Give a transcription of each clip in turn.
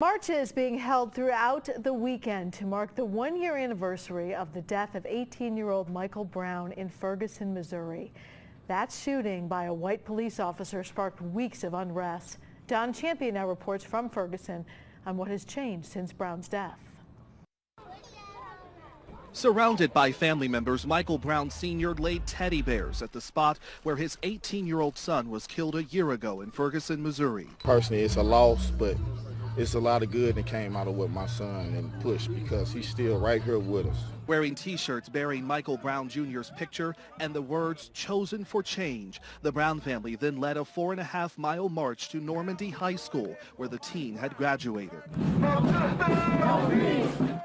March is being held throughout the weekend to mark the one-year anniversary of the death of 18-year-old Michael Brown in Ferguson, Missouri. That shooting by a white police officer sparked weeks of unrest. Don Champion now reports from Ferguson on what has changed since Brown's death. Surrounded by family members, Michael Brown Sr. laid teddy bears at the spot where his 18-year-old son was killed a year ago in Ferguson, Missouri. Personally, it's a loss, but it's a lot of good that came out of what my son and pushed because he's still right here with us. Wearing T-shirts bearing Michael Brown Jr.'s picture and the words "Chosen for Change," the Brown family then led a 4.5-mile march to Normandy High School, where the teen had graduated.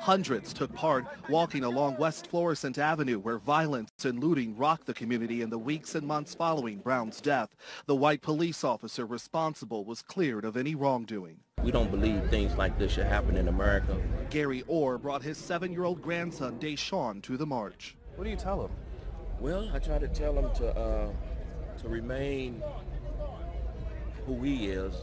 Hundreds took part walking along West Florissant Avenue, where violence and looting rocked the community in the weeks and months following Brown's death. The white police officer responsible was cleared of any wrongdoing. We don't believe things like this should happen in America. Gary Orr brought his 7-year-old grandson, Deshaun, to the march. What do you tell him? Well, I try to tell him to remain who he is.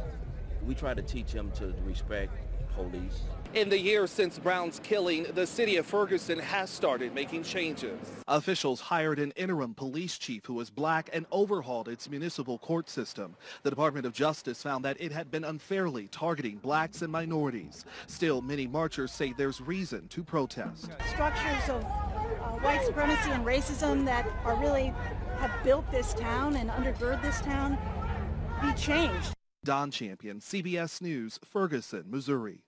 We try to teach him to respect police. In the years since Brown's killing, the city of Ferguson has started making changes. Officials hired an interim police chief who was black and overhauled its municipal court system. The Department of Justice found that it had been unfairly targeting blacks and minorities. Still, many marchers say there's reason to protest. Structures of white supremacy and racism that are really have built this town and undergird this town be changed. Don Champion, CBS News, Ferguson, Missouri.